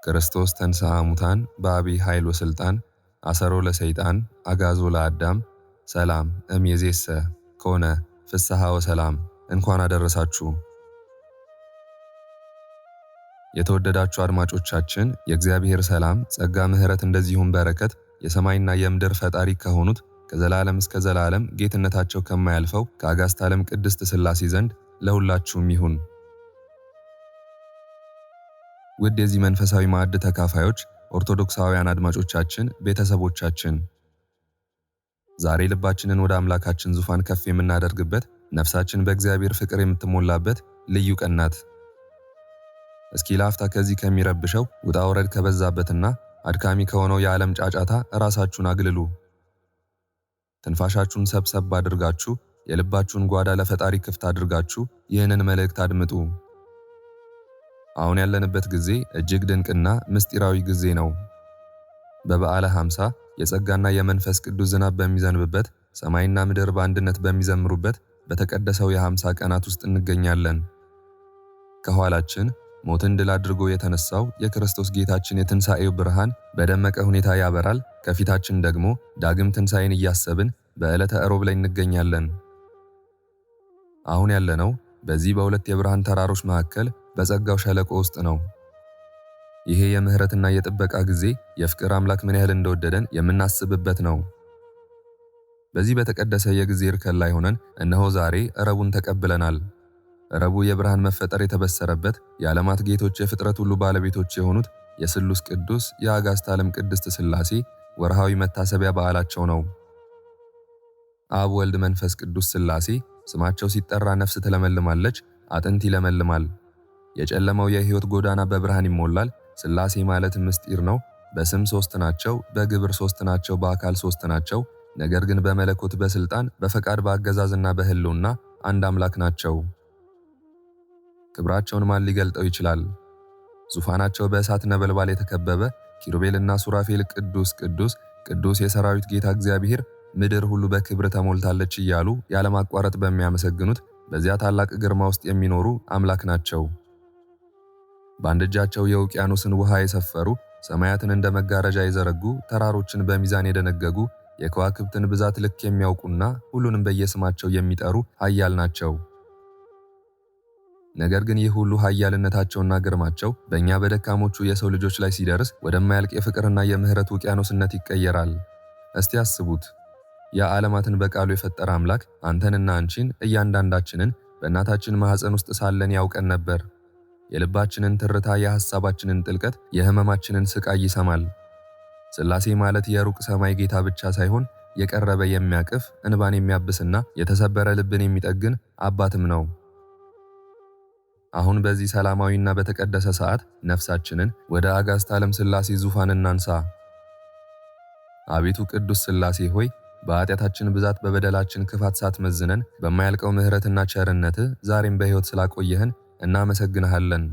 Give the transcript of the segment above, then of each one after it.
ክርስቶስ ተንሥአ እሙታን በአቢይ ኃይል ወሥልጣን አሰሮ ለሰይጣን አግዓዞ ለአዳም ሰላም እምይእዜሰ ኮነ ፍስሐ ወሰላም። እንኳን አደረሳችሁ። የተወደዳችሁ አድማጮቻችን የእግዚአብሔር ሰላም፣ ጸጋ፣ ምሕረት እንደዚሁም በረከት የሰማይና የምድር ፈጣሪ ከሆኑት ከዘላለም እስከ ዘላለም ጌትነታቸው ከማያልፈው ከአጋዕዝተ ዓለም ቅድስት ሥላሴ ዘንድ ለሁላችሁም ይሁን። ውድ የዚህ መንፈሳዊ ማዕድ ተካፋዮች ኦርቶዶክሳውያን አድማጮቻችን፣ ቤተሰቦቻችን ዛሬ ልባችንን ወደ አምላካችን ዙፋን ከፍ የምናደርግበት ነፍሳችን በእግዚአብሔር ፍቅር የምትሞላበት ልዩ ቀን ናት። እስኪ ላፍታ ከዚህ ከሚረብሸው ውጣ ውረድ ከበዛበትና አድካሚ ከሆነው የዓለም ጫጫታ ራሳችሁን አግልሉ። ትንፋሻችሁን ሰብሰብ አድርጋችሁ የልባችሁን ጓዳ ለፈጣሪ ክፍት አድርጋችሁ ይህንን መልእክት አድምጡ። አሁን ያለንበት ጊዜ እጅግ ድንቅና ምስጢራዊ ጊዜ ነው። በበዓለ ሃምሳ የጸጋና የመንፈስ ቅዱስ ዝናብ በሚዘንብበት፣ ሰማይና ምድር በአንድነት በሚዘምሩበት በተቀደሰው የ50 ቀናት ውስጥ እንገኛለን። ከኋላችን ሞትን ድል አድርጎ የተነሳው የክርስቶስ ጌታችን የትንሣኤው ብርሃን በደመቀ ሁኔታ ያበራል። ከፊታችን ደግሞ ዳግም ትንሣኤን እያሰብን በዕለተ ዕሮብ ላይ እንገኛለን። አሁን ያለነው በዚህ በሁለት የብርሃን ተራሮች መካከል በጸጋው ሸለቆ ውስጥ ነው። ይሄ የምህረትና የጥበቃ ጊዜ የፍቅር አምላክ ምን ያህል እንደወደደን የምናስብበት ነው። በዚህ በተቀደሰ የጊዜ እርከን ላይ ሆነን እነሆ ዛሬ ዕረቡን ተቀብለናል። ዕረቡ የብርሃን መፈጠር የተበሰረበት፣ የዓለማት ጌቶች የፍጥረት ሁሉ ባለቤቶች የሆኑት የስሉስ ቅዱስ የአጋዕዝተ ዓለም ቅድስት ሥላሴ ወርሃዊ መታሰቢያ በዓላቸው ነው። አብ፣ ወልድ፣ መንፈስ ቅዱስ ሥላሴ ስማቸው ሲጠራ ነፍስ ትለመልማለች፣ አጥንት ይለመልማል። የጨለመው የሕይወት ጎዳና በብርሃን ይሞላል። ሥላሴ ማለት ምስጢር ነው። በስም 3 ናቸው፣ በግብር 3 ናቸው፣ በአካል 3 ናቸው። ነገር ግን በመለኮት በሥልጣን በፈቃድ በአገዛዝና በሕልውና አንድ አምላክ ናቸው። ክብራቸውን ማን ሊገልጠው ይችላል? ዙፋናቸው በእሳት ነበልባል የተከበበ ኪሩቤልና ሱራፌል ቅዱስ ቅዱስ ቅዱስ የሰራዊት ጌታ እግዚአብሔር፣ ምድር ሁሉ በክብር ተሞልታለች እያሉ ያለማቋረጥ በሚያመሰግኑት በዚያ ታላቅ ግርማ ውስጥ የሚኖሩ አምላክ ናቸው። በአንድ እጃቸው የውቅያኖስን ውሃ የሰፈሩ፣ ሰማያትን እንደ መጋረጃ የዘረጉ፣ ተራሮችን በሚዛን የደነገጉ፣ የከዋክብትን ብዛት ልክ የሚያውቁና ሁሉንም በየስማቸው የሚጠሩ ኃያል ናቸው። ነገር ግን ይህ ሁሉ ኃያልነታቸውና ግርማቸው በእኛ በደካሞቹ የሰው ልጆች ላይ ሲደርስ ወደማያልቅ የፍቅርና የምህረት ውቅያኖስነት ይቀየራል። እስቲ አስቡት። ያ ዓለማትን በቃሉ የፈጠረ አምላክ አንተንና አንቺን እያንዳንዳችንን በእናታችን ማኅፀን ውስጥ ሳለን ያውቀን ነበር። የልባችንን ትርታ፣ የሐሳባችንን ጥልቀት፣ የሕመማችንን ስቃይ ይሰማል። ሥላሴ ማለት የሩቅ ሰማይ ጌታ ብቻ ሳይሆን የቀረበ የሚያቅፍ፣ እንባን የሚያብስና የተሰበረ ልብን የሚጠግን አባትም ነው። አሁን በዚህ ሰላማዊና በተቀደሰ ሰዓት ነፍሳችንን ወደ አጋዕዝተ ዓለም ሥላሴ ዙፋን እናንሳ። አቤቱ ቅዱስ ሥላሴ ሆይ በኃጢአታችን ብዛት በበደላችን ክፋት ሳትመዝነን በማያልቀው ምሕረትና ቸርነትህ ዛሬም በሕይወት ስላቆየህን እናመሰግንሃለን።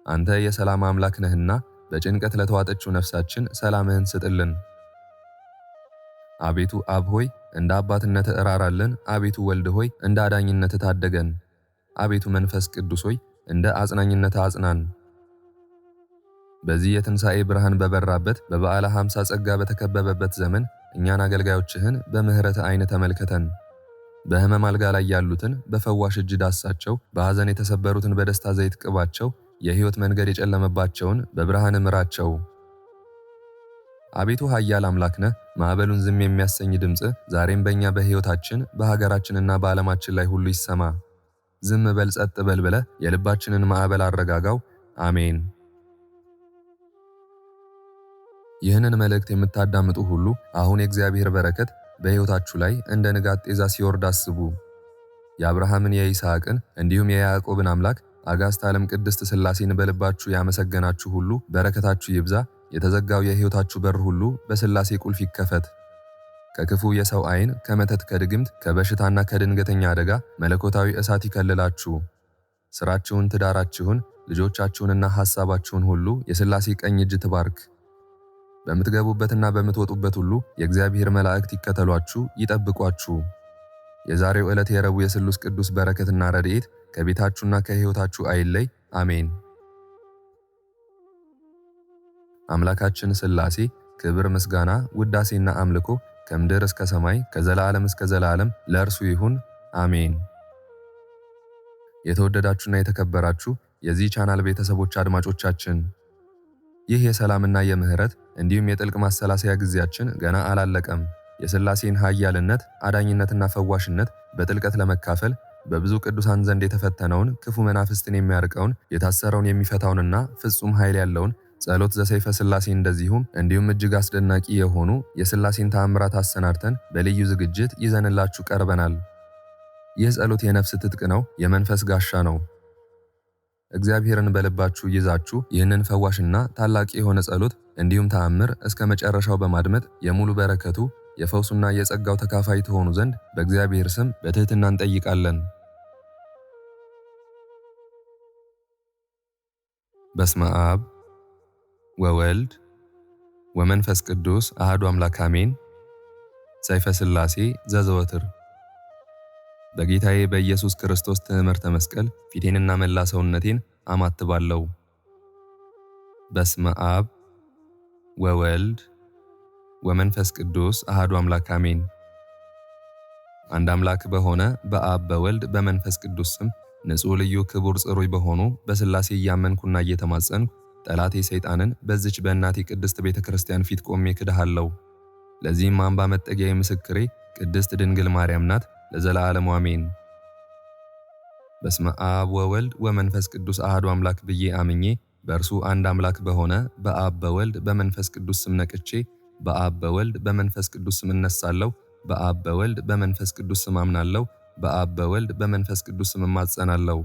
አንተ የሰላም አምላክ ነህና በጭንቀት ለተዋጠችው ነፍሳችን ሰላምህን ስጥልን። አቤቱ አብ ሆይ እንደ አባትነትህ እራራልን። አቤቱ ወልድ ሆይ እንደ አዳኝነትህ ታደገን። አቤቱ መንፈስ ቅዱስ ሆይ እንደ አጽናኝነትህ አጽናን። በዚህ የትንሣኤ ብርሃን በበራበት በበዓለ ሃምሳ ጸጋ በተከበበበት ዘመን እኛን አገልጋዮችህን በምሕረት ዓይን ተመልከተን። በሕመም አልጋ ላይ ያሉትን በፈዋሽ እጅ ዳሳቸው፣ በሐዘን የተሰበሩትን በደስታ ዘይት ቅባቸው፣ የሕይወት መንገድ የጨለመባቸውን በብርሃን ምራቸው። አቤቱ ኃያል አምላክ ነህ። ማዕበሉን ዝም የሚያሰኝ ድምፅ ዛሬም በእኛ በሕይወታችን በሀገራችንና በዓለማችን ላይ ሁሉ ይሰማ። ዝም በል ጸጥ በል ብለህ የልባችንን ማዕበል አረጋጋው። አሜን። ይህንን መልእክት የምታዳምጡ ሁሉ አሁን የእግዚአብሔር በረከት በሕይወታችሁ ላይ እንደ ንጋት ጤዛ ሲወርድ አስቡ። የአብርሃምን የይስሐቅን እንዲሁም የያዕቆብን አምላክ አጋዕዝተ ዓለም ቅድስት ሥላሴን በልባችሁ ያመሰገናችሁ ሁሉ በረከታችሁ ይብዛ። የተዘጋው የሕይወታችሁ በር ሁሉ በሥላሴ ቁልፍ ይከፈት። ከክፉ የሰው ዓይን፣ ከመተት፣ ከድግምት፣ ከበሽታና ከድንገተኛ አደጋ መለኮታዊ እሳት ይከልላችሁ። ሥራችሁን፣ ትዳራችሁን፣ ልጆቻችሁንና ሐሳባችሁን ሁሉ የሥላሴ ቀኝ እጅ ትባርክ። በምትገቡበትና በምትወጡበት ሁሉ የእግዚአብሔር መላእክት ይከተሏችሁ፣ ይጠብቋችሁ። የዛሬው ዕለት የረቡዕ የስሉስ ቅዱስ በረከትና ረድኤት ከቤታችሁና ከሕይወታችሁ አይለይ። አሜን። አምላካችን ሥላሴ ክብር፣ ምስጋና፣ ውዳሴና አምልኮ ከምድር እስከ ሰማይ ከዘላለም እስከ ዘላለም ለእርሱ ይሁን፣ አሜን። የተወደዳችሁና የተከበራችሁ የዚህ ቻናል ቤተሰቦች አድማጮቻችን፣ ይህ የሰላምና የምህረት እንዲሁም የጥልቅ ማሰላሰያ ጊዜያችን ገና አላለቀም። የሥላሴን ኃያልነት፣ አዳኝነትና ፈዋሽነት በጥልቀት ለመካፈል በብዙ ቅዱሳን ዘንድ የተፈተነውን ክፉ መናፍስትን የሚያርቀውን የታሰረውን የሚፈታውንና ፍጹም ኃይል ያለውን ጸሎት ዘሰይፈ ሥላሴ እንዲሁም እጅግ አስደናቂ የሆኑ የሥላሴን ተአምራት አሰናድተን በልዩ ዝግጅት ይዘንላችሁ ቀርበናል። ይህ ጸሎት የነፍስ ትጥቅ ነው፣ የመንፈስ ጋሻ ነው። እግዚአብሔርን በልባችሁ ይዛችሁ ይህንን ፈዋሽና ታላቅ የሆነ ጸሎት እንዲሁም ተአምር እስከ መጨረሻው በማድመጥ የሙሉ በረከቱ የፈውሱና የጸጋው ተካፋይ ትሆኑ ዘንድ በእግዚአብሔር ስም በትህትና እንጠይቃለን። በስመ አብ ወወልድ ወመንፈስ ቅዱስ አሐዱ አምላክ አሜን። ሰይፈ ሥላሴ ዘዘወትር። በጌታዬ በኢየሱስ ክርስቶስ ትምህርተ መስቀል ፊቴንና መላ ሰውነቴን አማትባለሁ። በስመ አብ ወወልድ ወመንፈስ ቅዱስ አሐዱ አምላክ አሜን። አንድ አምላክ በሆነ በአብ በወልድ በመንፈስ ቅዱስ ስም ንጹሕ ልዩ ክቡር ጽሩይ በሆኑ በሥላሴ እያመንኩና እየተማጸንኩ ጠላቴ ሰይጣንን በዚች በእናቴ ቅድስት ቤተ ክርስቲያን ፊት ቆሜ ክድሃለሁ። ለዚህም አምባ መጠጊያዬ ምስክሬ ቅድስት ድንግል ማርያም ናት፣ ለዘላለሙ አሜን። በስመ አብ ወወልድ ወመንፈስ ቅዱስ አሐዱ አምላክ ብዬ አምኜ በእርሱ አንድ አምላክ በሆነ በአብ በወልድ በመንፈስ ቅዱስ ስም ነቅቼ በአብ በወልድ በመንፈስ ቅዱስ ስም እነሳለሁ። በአብ በወልድ በመንፈስ ቅዱስ ስም አምናለሁ። በአብ በወልድ በመንፈስ ቅዱስ ስም እማጸናለሁ።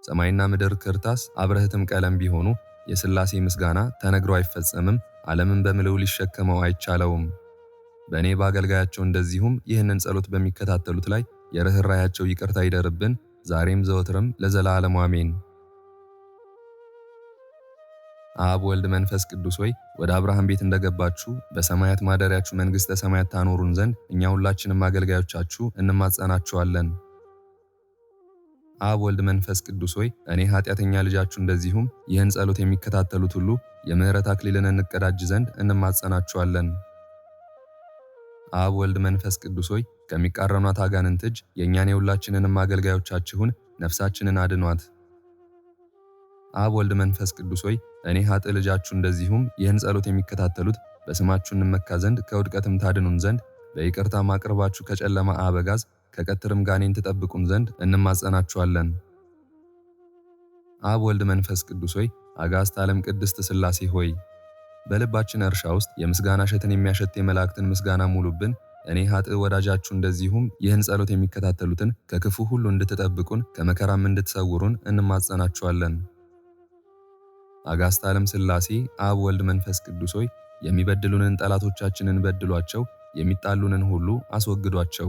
ሰማይና ምድር ክርታስ አብረህትም ቀለም ቢሆኑ የሥላሴ ምስጋና ተነግሮ አይፈጸምም፣ ዓለምን በምልኡ ሊሸከመው አይቻለውም። በእኔ በአገልጋያቸው እንደዚሁም ይህንን ጸሎት በሚከታተሉት ላይ የርኅራኄያቸው ይቅርታ ይደርብን፣ ዛሬም ዘወትርም ለዘላለሙ አሜን። አብ ወልድ መንፈስ ቅዱስ ሆይ ወደ አብርሃም ቤት እንደገባችሁ በሰማያት ማደሪያችሁ መንግሥተ ሰማያት ታኖሩን ዘንድ እኛ ሁላችንም አገልጋዮቻችሁ እንማጸናችኋለን። አብ ወልድ መንፈስ ቅዱስ ሆይ እኔ ኃጢአተኛ ልጃችሁ እንደዚሁም ይህን ጸሎት የሚከታተሉት ሁሉ የምሕረት አክሊልን እንቀዳጅ ዘንድ እንማጸናችኋለን። አብ ወልድ መንፈስ ቅዱስ ሆይ ከሚቃረኗት አጋንንት እጅ የእኛን የሁላችንንም አገልጋዮቻችሁን ነፍሳችንን አድኗት። አብ ወልድ መንፈስ ቅዱስ ሆይ እኔ ኃጥእ ልጃችሁ እንደዚሁም ይህን ጸሎት የሚከታተሉት በስማችሁ እንመካ ዘንድ ከውድቀትም ታድኑን ዘንድ በይቅርታም አቅርባችሁ ከጨለማ አበጋዝ ከቀትርም ጋኔን ትጠብቁን ዘንድ እንማጸናችኋለን። አብ ወልድ መንፈስ ቅዱስ ሆይ አጋዕዝተ ዓለም ቅድስት ሥላሴ ሆይ በልባችን እርሻ ውስጥ የምስጋና እሸትን የሚያሸት የመላእክትን ምስጋና ሙሉብን። እኔ ኃጥእ ወዳጃችሁ እንደዚሁም ይህን ጸሎት የሚከታተሉትን ከክፉ ሁሉ እንድትጠብቁን ከመከራም እንድትሰውሩን እንማጸናችኋለን። አጋዕዝተ ዓለም ሥላሴ አብ ወልድ መንፈስ ቅዱስ ሆይ የሚበድሉንን ጠላቶቻችንን በድሏቸው፣ የሚጣሉንን ሁሉ አስወግዷቸው።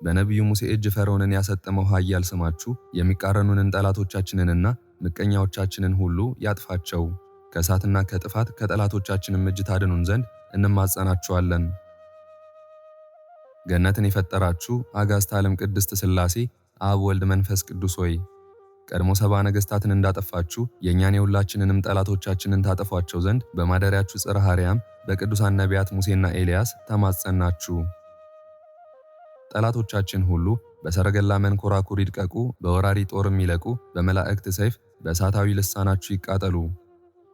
በነቢዩ ሙሴ እጅ ፈርዖንን ያሰጠመው ኃያል ስማችሁ የሚቃረኑንን ጠላቶቻችንንና ምቀኛዎቻችንን ሁሉ ያጥፋቸው። ከእሳትና ከጥፋት ከጠላቶቻችንም እጅ ታድኑን ዘንድ እንማጸናችኋለን። ገነትን የፈጠራችሁ አጋዕዝተ ዓለም ቅድስት ሥላሴ አብ ወልድ መንፈስ ቅዱስ ሆይ ቀድሞ 70 ነገሥታትን እንዳጠፋችሁ የእኛን የሁላችንንም ጠላቶቻችንን ታጠፏቸው ዘንድ በማደሪያችሁ ጽርሐ አርያም በቅዱሳን ነቢያት ሙሴና ኤልያስ ተማጸናችሁ። ጠላቶቻችን ሁሉ በሰረገላ መንኮራኩር ይድቀቁ፣ በወራሪ ጦርም ይለቁ፣ በመላእክት ሰይፍ በእሳታዊ ልሳናችሁ ይቃጠሉ።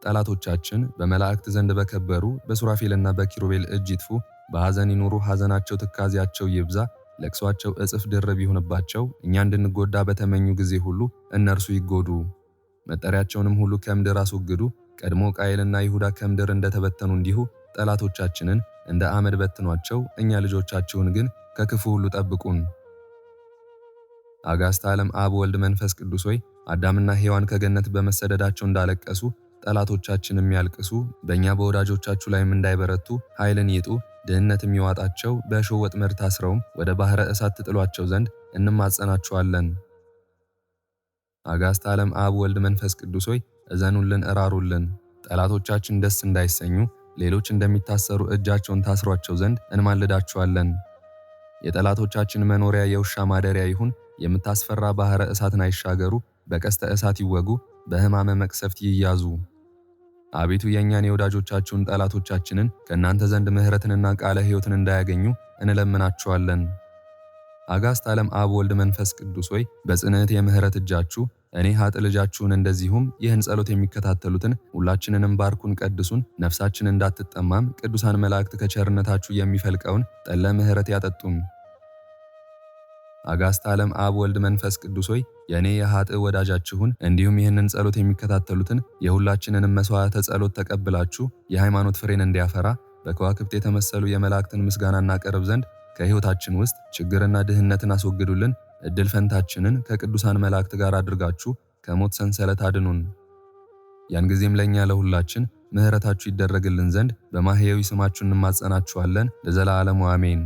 ጠላቶቻችን በመላእክት ዘንድ በከበሩ በሱራፌልና በኪሩቤል እጅ ይጥፉ። በሐዘን ይኑሩ፣ ሐዘናቸው ትካዜያቸው ይብዛ፣ ለቅሷቸው እጥፍ ድርብ ይሁንባቸው። እኛ እንድንጎዳ በተመኙ ጊዜ ሁሉ እነርሱ ይጎዱ። መጠሪያቸውንም ሁሉ ከምድር አስወግዱ። ቀድሞ ቃየልና ይሁዳ ከምድር እንደተበተኑ እንዲሁ ጠላቶቻችንን እንደ አመድ በትኗቸው። እኛ ልጆቻችሁን ግን ከክፉ ሁሉ ጠብቁን። አጋዕዝተ ዓለም አብ ወልድ መንፈስ ቅዱስ ሆይ አዳምና ሔዋን ከገነት በመሰደዳቸው እንዳለቀሱ ጠላቶቻችንም ያልቅሱ። በእኛ በወዳጆቻችሁ ላይም እንዳይበረቱ ኃይልን ይጡ፣ ድህነትም ይዋጣቸው። በእሾህ ወጥመድ ታስረውም ወደ ባሕረ እሳት ትጥሏቸው ዘንድ እንማጸናችኋለን። አጋዕዝተ ዓለም አብ ወልድ መንፈስ ቅዱስ ሆይ እዘኑልን፣ እራሩልን። ጠላቶቻችን ደስ እንዳይሰኙ ሌሎች እንደሚታሰሩ እጃቸውን ታስሯቸው ዘንድ እንማልዳችኋለን። የጠላቶቻችን መኖሪያ የውሻ ማደሪያ ይሁን። የምታስፈራ ባሕረ እሳትን አይሻገሩ። በቀስተ እሳት ይወጉ፣ በሕማመ መቅሰፍት ይያዙ። አቤቱ የእኛን የወዳጆቻችሁን ጠላቶቻችንን ከእናንተ ዘንድ ምሕረትንና ቃለ ሕይወትን እንዳያገኙ እንለምናችኋለን። አጋዕዝተ ዓለም አብ ወልድ መንፈስ ቅዱስ ሆይ በጽንዕት የምሕረት እጃችሁ እኔ ኃጥእ ልጃችሁን እንደዚሁም ይህን ጸሎት የሚከታተሉትን ሁላችንንም ባርኩን ቀድሱን። ነፍሳችን እንዳትጠማም ቅዱሳን መላእክት ከቸርነታችሁ የሚፈልቀውን ጠለ ምሕረት ያጠጡን። አጋዕዝተ ዓለም አብ ወልድ መንፈስ ቅዱስ ሆይ የእኔ የኃጥእ ወዳጃችሁን እንዲሁም ይህንን ጸሎት የሚከታተሉትን የሁላችንንም መሥዋዕተ ጸሎት ተቀብላችሁ የሃይማኖት ፍሬን እንዲያፈራ በከዋክብት የተመሰሉ የመላእክትን ምስጋና እናቀርብ ዘንድ ከሕይወታችን ውስጥ ችግርና ድህነትን አስወግዱልን። ዕድል ፈንታችንን ከቅዱሳን መላእክት ጋር አድርጋችሁ ከሞት ሰንሰለት አድኑን። ያን ጊዜም ለእኛ ለሁላችን ምሕረታችሁ ይደረግልን ዘንድ በማሕየዊ ስማችሁ እንማጸናችኋለን ለዘላለሙ አሜን።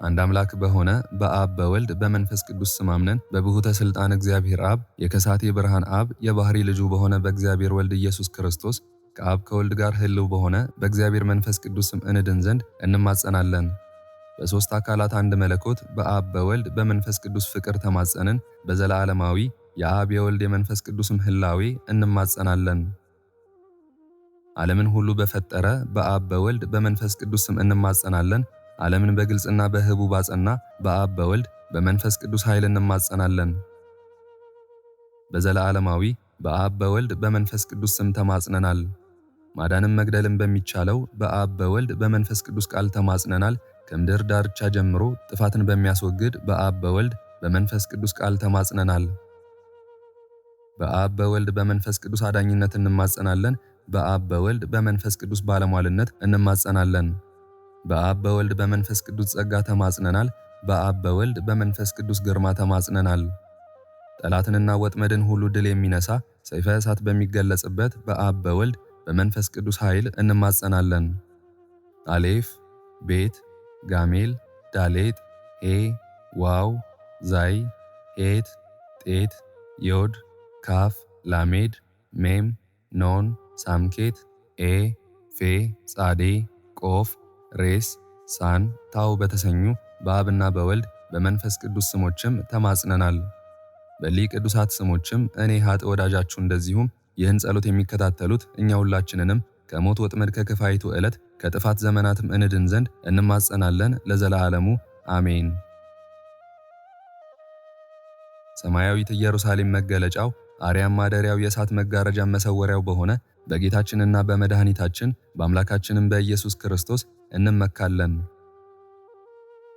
አንድ አምላክ በሆነ በአብ በወልድ በመንፈስ ቅዱስ ስም አምነን በብሁተ ሥልጣን እግዚአብሔር አብ የከሳቴ ብርሃን አብ የባሕሪ ልጁ በሆነ በእግዚአብሔር ወልድ ኢየሱስ ክርስቶስ ከአብ ከወልድ ጋር ሕልው በሆነ በእግዚአብሔር መንፈስ ቅዱስ ስም እንድን ዘንድ እንማጸናለን። በሦስት አካላት አንድ መለኮት በአብ በወልድ በመንፈስ ቅዱስ ፍቅር ተማጸንን። በዘላለማዊ የአብ የወልድ የመንፈስ ቅዱስም ሕላዌ እንማጸናለን። ዓለምን ሁሉ በፈጠረ በአብ በወልድ በመንፈስ ቅዱስ ስም እንማጸናለን። ዓለምን በግልጽና በህቡ ባጸና በአብ በወልድ በመንፈስ ቅዱስ ኃይል እንማጸናለን። በዘላለማዊ በአብ በወልድ በመንፈስ ቅዱስ ስም ተማጽነናል። ማዳንም መግደልም በሚቻለው በአብ በወልድ በመንፈስ ቅዱስ ቃል ተማጽነናል። ከምድር ዳርቻ ጀምሮ ጥፋትን በሚያስወግድ በአብ በወልድ በመንፈስ ቅዱስ ቃል ተማጽነናል። በአብ በወልድ በመንፈስ ቅዱስ አዳኝነት እንማጸናለን። በአብ በወልድ በመንፈስ ቅዱስ ባለሟልነት እንማጸናለን። በአብ በወልድ በመንፈስ ቅዱስ ጸጋ ተማጽነናል። በአብ በወልድ በመንፈስ ቅዱስ ግርማ ተማጽነናል። ጠላትንና ወጥመድን ሁሉ ድል የሚነሳ ሰይፈ እሳት በሚገለጽበት በአብ በወልድ በመንፈስ ቅዱስ ኃይል እንማጸናለን። አሌፍ ቤት ጋሜል ዳሌጥ ሄ ዋው ዛይ ሄት ጤት ዮድ ካፍ ላሜድ ሜም ኖን ሳምኬት ኤ ፌ ጻዴ ቆፍ ሬስ ሳን ታው በተሰኙ በአብና በወልድ በመንፈስ ቅዱስ ስሞችም ተማጽነናል። በሊቅ ቅዱሳት ስሞችም እኔ ኃጥእ ወዳጃችሁ እንደዚሁም ይህን ጸሎት የሚከታተሉት እኛ ሁላችንንም ከሞት ወጥመድ ከክፋይቱ ዕለት ከጥፋት ዘመናትም እንድን ዘንድ እንማጸናለን ለዘላለሙ አሜን። ሰማያዊት ኢየሩሳሌም መገለጫው አርያም ማደሪያው የእሳት መጋረጃ መሰወሪያው በሆነ በጌታችንና በመድኃኒታችን በአምላካችንም በኢየሱስ ክርስቶስ እንመካለን።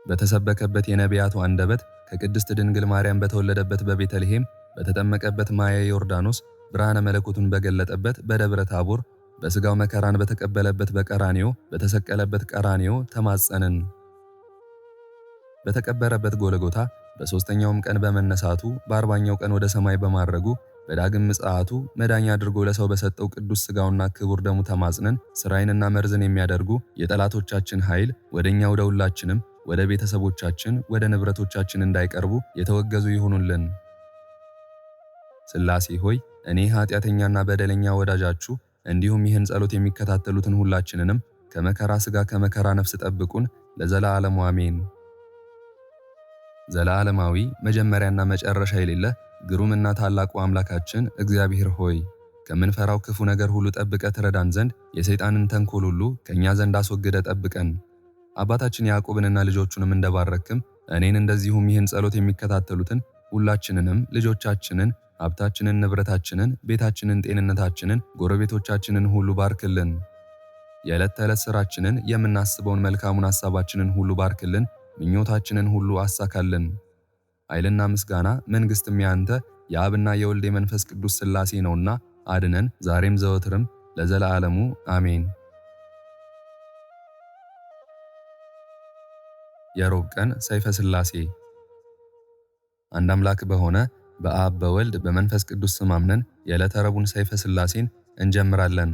በተሰበከበት የነቢያቱ አንደበት ከቅድስት ድንግል ማርያም በተወለደበት በቤተልሔም በተጠመቀበት ማየ ዮርዳኖስ ብርሃነ መለኮቱን በገለጠበት በደብረ ታቦር በሥጋው መከራን በተቀበለበት በቀራንዮ በተሰቀለበት ቀራንዮ ተማጸንን። በተቀበረበት ጎልጎታ በሦስተኛውም ቀን በመነሳቱ በ40ኛው ቀን ወደ ሰማይ በማረጉ በዳግም ምጽአቱ መዳኛ አድርጎ ለሰው በሰጠው ቅዱስ ሥጋውና ክቡር ደሙ ተማጽነን ሥራይንና መርዝን የሚያደርጉ የጠላቶቻችን ኃይል ወደኛ ወደ ሁላችንም ወደ ቤተሰቦቻችን ወደ ንብረቶቻችን እንዳይቀርቡ የተወገዙ ይሁኑልን። ሥላሴ ሆይ እኔ ኃጢአተኛና በደለኛ ወዳጃችሁ እንዲሁም ይህን ጸሎት የሚከታተሉትን ሁላችንንም ከመከራ ሥጋ ከመከራ ነፍስ ጠብቁን ለዘላለሙ አሜን። ዘላለማዊ መጀመሪያና መጨረሻ የሌለ ግሩምና ታላቁ አምላካችን እግዚአብሔር ሆይ ከምንፈራው ክፉ ነገር ሁሉ ጠብቀ ትረዳን ዘንድ የሰይጣንን ተንኮል ሁሉ ከእኛ ዘንድ አስወግደ ጠብቀን። አባታችን ያዕቆብንና ልጆቹንም እንደባረክም እኔን እንደዚሁም ይህን ጸሎት የሚከታተሉትን ሁላችንንም ልጆቻችንን፣ ሀብታችንን፣ ንብረታችንን፣ ቤታችንን፣ ጤንነታችንን፣ ጎረቤቶቻችንን ሁሉ ባርክልን። የዕለት ተዕለት ሥራችንን የምናስበውን መልካሙን ሐሳባችንን ሁሉ ባርክልን። ምኞታችንን ሁሉ አሳካልን። ኃይልና ምስጋና መንግሥትም ያንተ የአብና የወልድ የመንፈስ ቅዱስ ሥላሴ ነውና አድነን ዛሬም ዘወትርም ለዘላለሙ አሜን። የሮብ ቀን ሰይፈ ሥላሴ። አንድ አምላክ በሆነ በአብ በወልድ በመንፈስ ቅዱስ ስም አምነን የዕለተ ረቡዕን ሰይፈ ሥላሴን እንጀምራለን።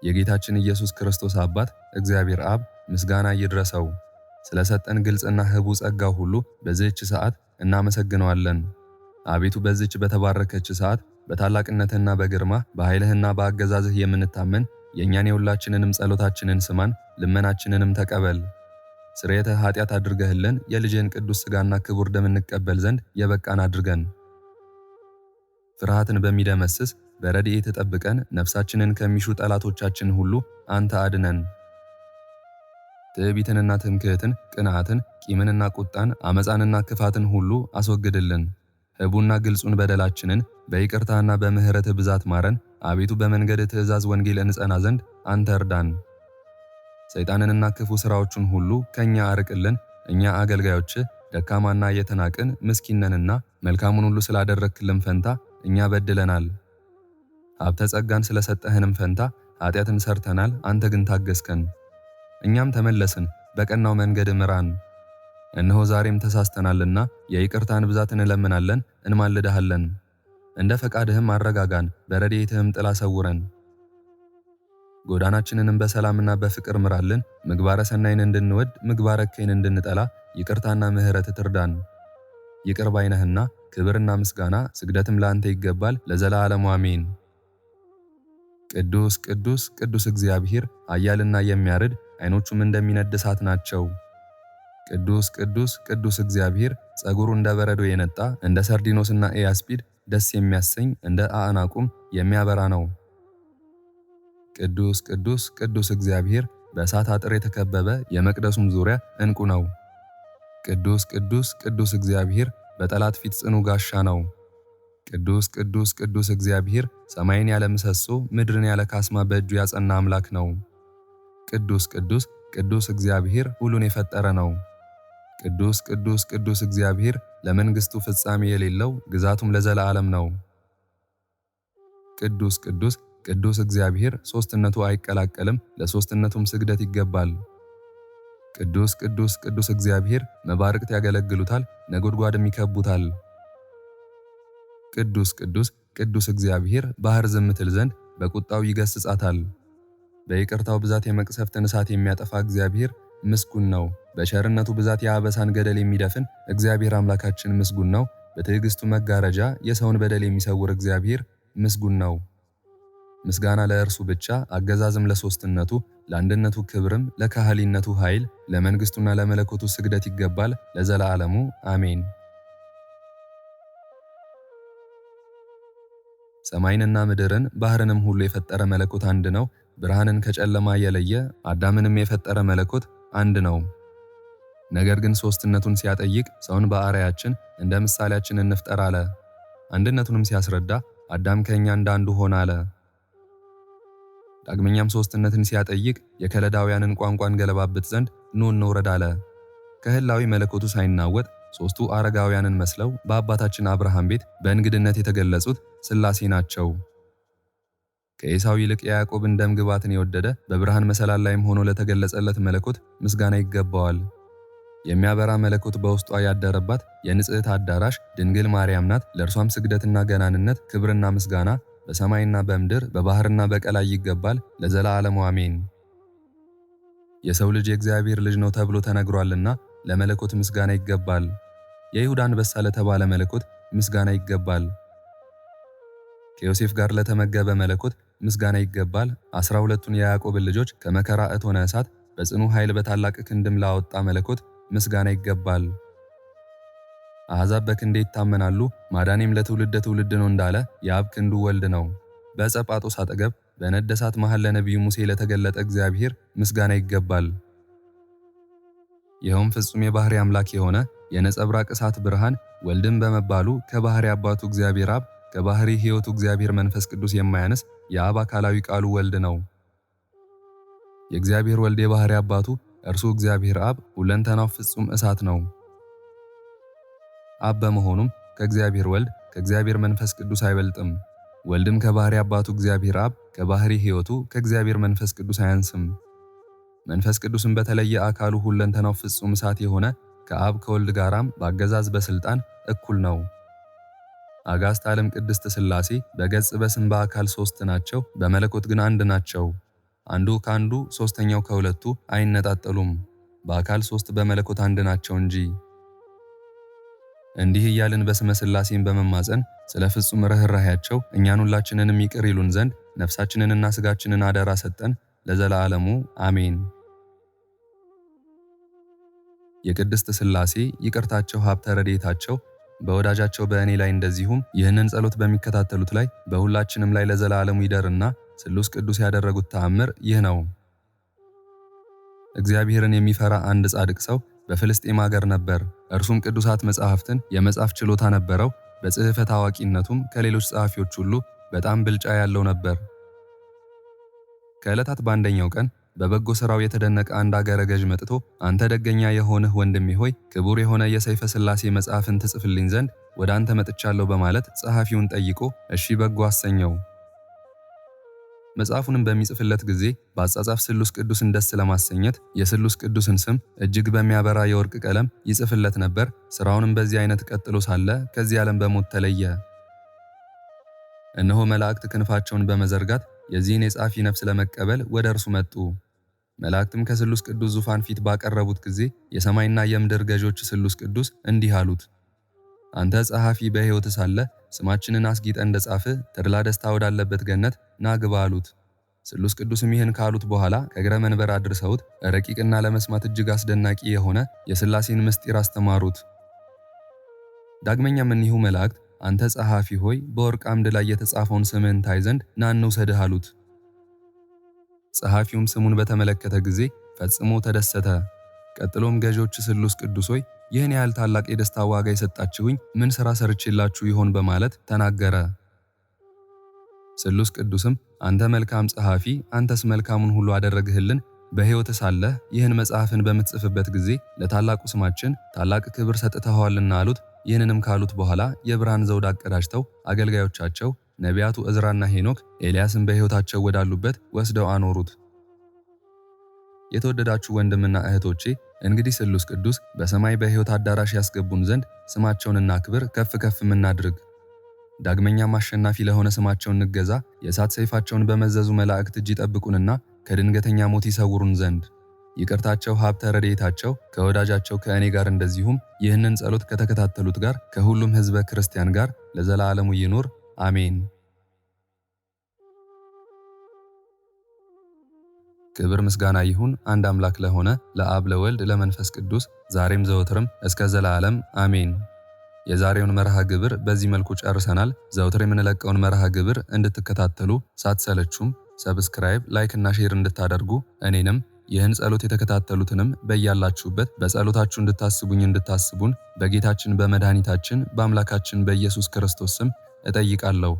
የጌታችን ኢየሱስ ክርስቶስ አባት እግዚአብሔር አብ ምስጋና ይድረሰው። ስለሰጠን ግልጽና ህቡ ጸጋው ሁሉ በዚህች ሰዓት እናመሰግነዋለን። አቤቱ በዚህች በተባረከች ሰዓት በታላቅነትና በግርማ በኃይልህና በአገዛዝህ የምንታመን የእኛን የሁላችንንም ጸሎታችንን ስማን፣ ልመናችንንም ተቀበል። ስርየተ ኃጢአት አድርገህልን የልጅህን ቅዱስ ሥጋና ክቡር ደም እንቀበል ዘንድ የበቃን አድርገን። ፍርሃትን በሚደመስስ በረድኤት ጠብቀን ነፍሳችንን ከሚሹ ጠላቶቻችን ሁሉ አንተ አድነን። ትዕቢትንና ትምክህትን፣ ቅንዓትን፣ ቂምንና ቁጣን፣ አመፃንና ክፋትን ሁሉ አስወግድልን። ሕቡና ግልጹን በደላችንን በይቅርታና በምሕረትህ ብዛት ማረን። አቤቱ በመንገድ ትእዛዝ ወንጌል እንጸና ዘንድ አንተ እርዳን። ሰይጣንንና ክፉ ሥራዎቹን ሁሉ ከእኛ አርቅልን። እኛ አገልጋዮችህ ደካማና የተናቅን ምስኪነንና መልካሙን ሁሉ ስላደረግክልን ፈንታ እኛ በድለናል። ሀብተ ጸጋን ስለሰጠህንም ፈንታ ኃጢአትን ሰርተናል፣ አንተ ግን ታገስከን። እኛም ተመለስን፣ በቀናው መንገድ ምራን። እነሆ ዛሬም ተሳስተናልና የይቅርታን ብዛት እንለምናለን፣ እንማልድሃለን። እንደ ፈቃድህም አረጋጋን፣ በረድኤትህም ጥላ ሰውረን። ጎዳናችንንም በሰላምና በፍቅር ምራልን። ምግባረ ሰናይን እንድንወድ ምግባረ እከይን እንድንጠላ ይቅርታና ምሕረት ትርዳን። ይቅር ባይ ነህና ክብርና ምስጋና ስግደትም ለአንተ ይገባል ለዘላለሙ አሜን። ቅዱስ ቅዱስ ቅዱስ እግዚአብሔር ኃያልና የሚያርድ ዓይኖቹም እንደሚነድ እሳት ናቸው። ቅዱስ ቅዱስ ቅዱስ እግዚአብሔር ጸጉሩ እንደ በረዶ የነጣ እንደ ሰርዲኖስና ኤያስጲድ ደስ የሚያሰኝ እንደ አዕናቁም የሚያበራ ነው። ቅዱስ ቅዱስ ቅዱስ እግዚአብሔር በእሳት አጥር የተከበበ የመቅደሱም ዙሪያ ዕንቁ ነው። ቅዱስ ቅዱስ ቅዱስ እግዚአብሔር በጠላት ፊት ጽኑ ጋሻ ነው። ቅዱስ ቅዱስ ቅዱስ እግዚአብሔር ሰማይን ያለ ምሰሶ ምድርን ያለ ካስማ በእጁ ያጸና አምላክ ነው። ቅዱስ ቅዱስ ቅዱስ እግዚአብሔር ሁሉን የፈጠረ ነው። ቅዱስ ቅዱስ ቅዱስ እግዚአብሔር ለመንግሥቱ ፍጻሜ የሌለው ግዛቱም ለዘላለም ነው። ቅዱስ ቅዱስ ቅዱስ እግዚአብሔር ሦስትነቱ አይቀላቀልም፣ ለሦስትነቱም ስግደት ይገባል። ቅዱስ ቅዱስ ቅዱስ እግዚአብሔር መባርቅት ያገለግሉታል፣ ነጎድጓድም ይከቡታል። ቅዱስ ቅዱስ ቅዱስ እግዚአብሔር ባሕር ዝም ትል ዘንድ በቁጣው ይገሥጻታል። በይቅርታው ብዛት የመቅሰፍትን እሳት የሚያጠፋ እግዚአብሔር ምስጉን ነው። በቸርነቱ ብዛት የአበሳን ገደል የሚደፍን እግዚአብሔር አምላካችን ምስጉን ነው። በትዕግስቱ መጋረጃ የሰውን በደል የሚሰውር እግዚአብሔር ምስጉን ነው። ምስጋና ለእርሱ ብቻ፣ አገዛዝም ለሦስትነቱ፣ ለአንድነቱ ክብርም፣ ለካህሊነቱ ኃይል፣ ለመንግሥቱና ለመለኮቱ ስግደት ይገባል ለዘላለሙ አሜን። ሰማይንና ምድርን ባሕርንም ሁሉ የፈጠረ መለኮት አንድ ነው። ብርሃንን ከጨለማ የለየ አዳምንም የፈጠረ መለኮት አንድ ነው። ነገር ግን ሦስትነቱን ሲያጠይቅ ሰውን በአርአያችን እንደ ምሳሌያችን እንፍጠር አለ። አንድነቱንም ሲያስረዳ አዳም ከእኛ እንዳንዱ ሆነ አለ። ዳግመኛም ሦስትነትን ሲያጠይቅ የከለዳውያንን ቋንቋ እንገለባብጥ ዘንድ ኑ እንውረድ አለ። ከህላዊ መለኮቱ ሳይናወጥ ሦስቱ አረጋውያንን መስለው በአባታችን አብርሃም ቤት በእንግድነት የተገለጹት ሥላሴ ናቸው። ከኤሳው ይልቅ የያዕቆብን ደም ግባትን የወደደ በብርሃን መሰላል ላይም ሆኖ ለተገለጸለት መለኮት ምስጋና ይገባዋል። የሚያበራ መለኮት በውስጧ ያደረባት የንጽሕት አዳራሽ ድንግል ማርያም ናት። ለእርሷም ስግደትና ገናንነት፣ ክብርና ምስጋና በሰማይና በምድር በባሕርና በቀላይ ይገባል ለዘላለሙ አሜን። የሰው ልጅ የእግዚአብሔር ልጅ ነው ተብሎ ተነግሯልና ለመለኮት ምስጋና ይገባል። የይሁዳ አንበሳ ለተባለ መለኮት ምስጋና ይገባል። ከዮሴፍ ጋር ለተመገበ መለኮት ምስጋና ይገባል። 12ቱን የያዕቆብን ልጆች ከመከራ እቶነ እሳት በጽኑ ኃይል በታላቅ ክንድም ላወጣ መለኮት ምስጋና ይገባል። አሕዛብ በክንዴ ይታመናሉ፣ ማዳኔም ለትውልደ ትውልድ ነው እንዳለ የአብ ክንዱ ወልድ ነው። በዕፀ ጳጦስ አጠገብ በነደ እሳት መሃል ለነቢዩ ሙሴ ለተገለጠ እግዚአብሔር ምስጋና ይገባል። ይኸውም ፍጹም የባሕሪ አምላክ የሆነ የነጸብራቅ እሳት ብርሃን ወልድም በመባሉ ከባሕሪ አባቱ እግዚአብሔር አብ ከባሕሪ ሕይወቱ እግዚአብሔር መንፈስ ቅዱስ የማያንስ የአብ አካላዊ ቃሉ ወልድ ነው። የእግዚአብሔር ወልድ የባሕሪ አባቱ እርሱ እግዚአብሔር አብ ሁለንተናው ፍጹም እሳት ነው። አብ በመሆኑም ከእግዚአብሔር ወልድ ከእግዚአብሔር መንፈስ ቅዱስ አይበልጥም። ወልድም ከባሕሪ አባቱ እግዚአብሔር አብ ከባሕሪ ሕይወቱ ከእግዚአብሔር መንፈስ ቅዱስ አያንስም። መንፈስ ቅዱስም በተለየ አካሉ ሁለንተናው ፍጹም እሳት የሆነ ከአብ ከወልድ ጋራም በአገዛዝ በሥልጣን እኩል ነው። አጋዕዝተ ዓለም ቅድስት ሥላሴ በገጽ በስም በአካል ሦስት ናቸው፣ በመለኮት ግን አንድ ናቸው። አንዱ ከአንዱ ሦስተኛው ከሁለቱ አይነጣጠሉም። በአካል ሦስት በመለኮት አንድ ናቸው እንጂ። እንዲህ እያልን በስመ ሥላሴን በመማፀን ስለ ፍጹም ርኅራኄያቸው እኛን ሁላችንንም ይቅር ይሉን ዘንድ ነፍሳችንንና ሥጋችንን አደራ ሰጠን ለዘላለሙ አሜን። የቅድስት ሥላሴ ይቅርታቸው ሀብተ ረድኤታቸው በወዳጃቸው በእኔ ላይ እንደዚሁም ይህንን ጸሎት በሚከታተሉት ላይ በሁላችንም ላይ ለዘላለሙ ይደርና ስሉስ ቅዱስ ያደረጉት ተአምር ይህ ነው። እግዚአብሔርን የሚፈራ አንድ ጻድቅ ሰው በፍልስጤም ሀገር ነበር። እርሱም ቅዱሳት መጻሕፍትን የመጻፍ ችሎታ ነበረው። በጽሕፈት አዋቂነቱም ከሌሎች ጸሐፊዎች ሁሉ በጣም ብልጫ ያለው ነበር። ከዕለታት በአንደኛው ቀን በበጎ ሥራው የተደነቀ አንድ አገረ ገዥ መጥቶ አንተ ደገኛ የሆንህ ወንድሜ ሆይ ክቡር የሆነ የሰይፈ ሥላሴ መጽሐፍን ትጽፍልኝ ዘንድ ወደ አንተ መጥቻለሁ በማለት ጸሐፊውን ጠይቆ እሺ በጎ አሰኘው። መጽሐፉንም በሚጽፍለት ጊዜ በአጻጻፍ ስሉስ ቅዱስን ደስ ለማሰኘት የስሉስ ቅዱስን ስም እጅግ በሚያበራ የወርቅ ቀለም ይጽፍለት ነበር። ሥራውንም በዚህ አይነት ቀጥሎ ሳለ ከዚህ ዓለም በሞት ተለየ። እነሆ መላእክት ክንፋቸውን በመዘርጋት የዚህን የጻፊ ነፍስ ለመቀበል ወደ እርሱ መጡ። መላእክትም ከስሉስ ቅዱስ ዙፋን ፊት ባቀረቡት ጊዜ የሰማይና የምድር ገዦች ስሉስ ቅዱስ እንዲህ አሉት፣ አንተ ጸሐፊ በሕይወት ሳለ ስማችንን አስጊጠ እንደጻፍ ተድላ ደስታ ወዳለበት ገነት ና ግባ አሉት። ስሉስ ቅዱስም ይህን ካሉት በኋላ ከእግረ መንበር አድርሰውት ረቂቅና ለመስማት እጅግ አስደናቂ የሆነ የሥላሴን ምስጢር አስተማሩት። ዳግመኛም እኒሁ መላእክት አንተ ጸሐፊ ሆይ በወርቅ አምድ ላይ የተጻፈውን ስምህን ታይ ዘንድ ና እንውሰድህ አሉት። ጸሐፊውም ስሙን በተመለከተ ጊዜ ፈጽሞ ተደሰተ። ቀጥሎም ገዦች ስሉስ ቅዱስ ሆይ ይህን ያህል ታላቅ የደስታ ዋጋ የሰጣችሁኝ ምን ሥራ ሰርቼላችሁ ይሆን በማለት ተናገረ። ስሉስ ቅዱስም አንተ መልካም ጸሐፊ፣ አንተስ መልካሙን ሁሉ አደረግህልን። በሕይወት ሳለህ ይህን መጽሐፍን በምትጽፍበት ጊዜ ለታላቁ ስማችን ታላቅ ክብር ሰጥተኸዋልና አሉት። ይህንንም ካሉት በኋላ የብርሃን ዘውድ አቀዳጅተው አገልጋዮቻቸው ነቢያቱ ዕዝራና ሄኖክ ኤልያስን በሕይወታቸው ወዳሉበት ወስደው አኖሩት። የተወደዳችሁ ወንድምና እህቶቼ እንግዲህ ስሉስ ቅዱስ በሰማይ በሕይወት አዳራሽ ያስገቡን ዘንድ ስማቸውን እናክብር፣ ከፍ ከፍም እናድርግ። ዳግመኛም አሸናፊ ለሆነ ስማቸው እንገዛ። የእሳት ሰይፋቸውን በመዘዙ መላእክት እጅ ይጠብቁንና ከድንገተኛ ሞት ይሰውሩን ዘንድ ይቅርታቸው ሀብተ ረድኤታቸው ከወዳጃቸው ከእኔ ጋር እንደዚሁም ይህንን ጸሎት ከተከታተሉት ጋር ከሁሉም ሕዝበ ክርስቲያን ጋር ለዘላለሙ ይኑር አሜን። ክብር ምስጋና ይሁን አንድ አምላክ ለሆነ ለአብ ለወልድ ለመንፈስ ቅዱስ ዛሬም ዘወትርም እስከ ዘላለም አሜን። የዛሬውን መርሃ ግብር በዚህ መልኩ ጨርሰናል። ዘወትር የምንለቀውን መርሃ ግብር እንድትከታተሉ ሳትሰለቹም ሰብስክራይብ፣ ላይክ እና ሼር እንድታደርጉ እኔንም ይህን ጸሎት የተከታተሉትንም በያላችሁበት በጸሎታችሁ እንድታስቡን በጌታችን በመድኃኒታችን በአምላካችን በኢየሱስ ክርስቶስ ስም እጠይቃለሁ።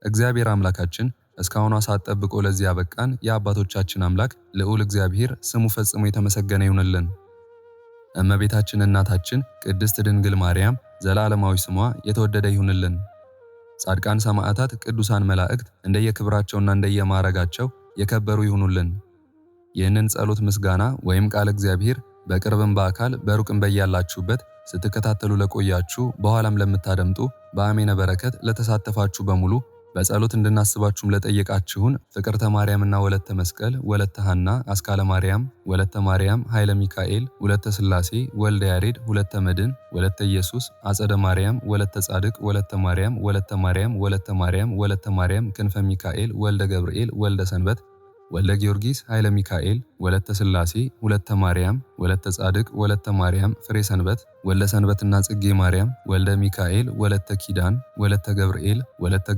እግዚአብሔር አምላካችን እስካሁኗ ሰዓት ጠብቆ ለዚህ ያበቃን የአባቶቻችን አምላክ ልዑል እግዚአብሔር ስሙ ፈጽሞ የተመሰገነ ይሁንልን። እመቤታችን እናታችን ቅድስት ድንግል ማርያም ዘላለማዊ ስሟ የተወደደ ይሁንልን። ጻድቃን ሰማዕታት፣ ቅዱሳን መላእክት እንደየክብራቸውና እንደየማዕረጋቸው የከበሩ ይሁኑልን። ይህንን ጸሎት ምስጋና ወይም ቃል እግዚአብሔር በቅርብም በአካል በሩቅም በያላችሁበት ስትከታተሉ ለቆያችሁ በኋላም ለምታደምጡ በአሜነ በረከት ለተሳተፋችሁ በሙሉ በጸሎት እንድናስባችሁም ለጠየቃችሁን ፍቅርተ ማርያምና ወለተ መስቀል፣ ወለተ ሐና፣ አስካለ ማርያም፣ ወለተ ማርያም፣ ኃይለ ሚካኤል፣ ወለተ ሥላሴ፣ ወልደ ያሬድ፣ ወለተ መድን፣ ወለተ ኢየሱስ፣ አጸደ ማርያም፣ ወለተ ጻድቅ፣ ወለተ ማርያም፣ ወለተ ማርያም፣ ወለተ ማርያም፣ ወለተ ማርያም፣ ክንፈ ሚካኤል፣ ወልደ ገብርኤል፣ ወልደ ሰንበት፣ ወልደ ጊዮርጊስ፣ ኃይለ ሚካኤል፣ ወለተ ሥላሴ፣ ወለተ ማርያም፣ ወለተ ጻድቅ፣ ወለተ ማርያም፣ ፍሬ ሰንበት፣ ወልደ ሰንበትና ጽጌ ማርያም፣ ወልደ ሚካኤል፣ ወለተ ኪዳን፣ ወለተ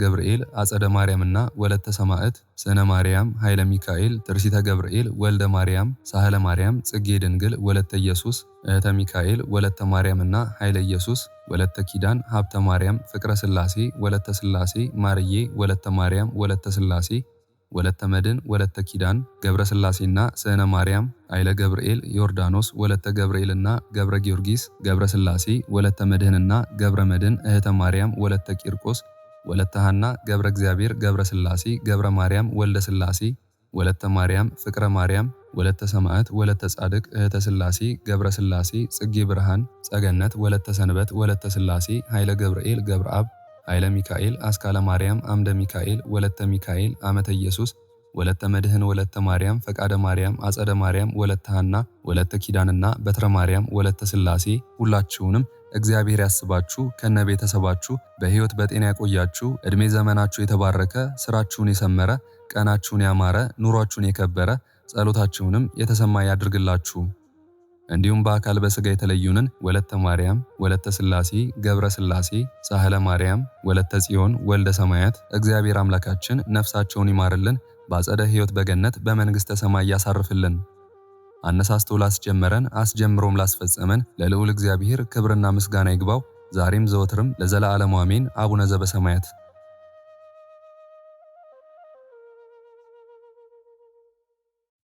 ገብርኤል፣ አጸደ ማርያምና ወለተ ሰማዕት፣ ስነ ማርያም፣ ኃይለ ሚካኤል፣ ትርሲተ ገብርኤል፣ ወልደ ማርያም፣ ሳህለ ማርያም፣ ጽጌ ድንግል፣ ወለተ ኢየሱስ፣ እህተ ሚካኤል፣ ወለተ ማርያምና ኃይለ ኢየሱስ፣ ወለተ ኪዳን፣ ሀብተ ማርያም፣ ፍቅረ ሥላሴ፣ ወለተ ሥላሴ፣ ማርዬ፣ ወለተ ማርያም፣ ወለተ ሥላሴ፣ ወለተ መድን፣ ወለተ ኪዳን፣ ገብረ ሥላሴና ስዕነ ማርያም፣ ኃይለ ገብርኤል፣ ዮርዳኖስ፣ ወለተ ገብርኤልና ገብረ ጊዮርጊስ፣ ገብረ ሥላሴ፣ ወለተ መድህንና ገብረ መድን፣ እህተ ማርያም፣ ወለተ ቂርቆስ፣ ወለተ ሐና፣ ገብረ እግዚአብሔር፣ ገብረ ሥላሴ፣ ገብረ ማርያም፣ ወልደ ሥላሴ፣ ወለተ ማርያም፣ ፍቅረ ማርያም፣ ወለተ ሰማዕት፣ ወለተ ጻድቅ፣ እህተ ሥላሴ፣ ገብረ ሥላሴ፣ ጽጌ ብርሃን፣ ጸገነት፣ ወለተ ሰንበት፣ ወለተ ሥላሴ፣ ኃይለ ገብርኤል፣ ገብረ አብ፣ ኃይለ ሚካኤል፣ አስካለ ማርያም፣ አምደ ሚካኤል፣ ወለተ ሚካኤል፣ አመተ ኢየሱስ፣ ወለተ መድህን፣ ወለተ ማርያም፣ ፈቃደ ማርያም፣ አጸደ ማርያም፣ ወለተ ሐና፣ ወለተ ኪዳንና በትረ ማርያም፣ ወለተ ሥላሴ ሁላችሁንም እግዚአብሔር ያስባችሁ ከነ ቤተሰባችሁ በሕይወት በጤና ያቆያችሁ። ዕድሜ ዘመናችሁ የተባረከ፣ ስራችሁን የሰመረ፣ ቀናችሁን ያማረ፣ ኑሯችሁን የከበረ፣ ጸሎታችሁንም የተሰማ ያድርግላችሁ። እንዲሁም በአካል በሥጋ የተለዩንን ወለተ ማርያም፣ ወለተ ሥላሴ፣ ገብረ ሥላሴ፣ ሳህለ ማርያም፣ ወለተ ጽዮን፣ ወልደ ሰማያት እግዚአብሔር አምላካችን ነፍሳቸውን ይማርልን፣ በአጸደ ሕይወት በገነት በመንግሥተ ሰማይ ያሳርፍልን። አነሳስቶ ላስጀመረን አስጀምሮም ላስፈጸመን ለልዑል እግዚአብሔር ክብርና ምስጋና ይግባው ዛሬም ዘወትርም ለዘላለሙ አሜን። አቡነ ዘበሰማያት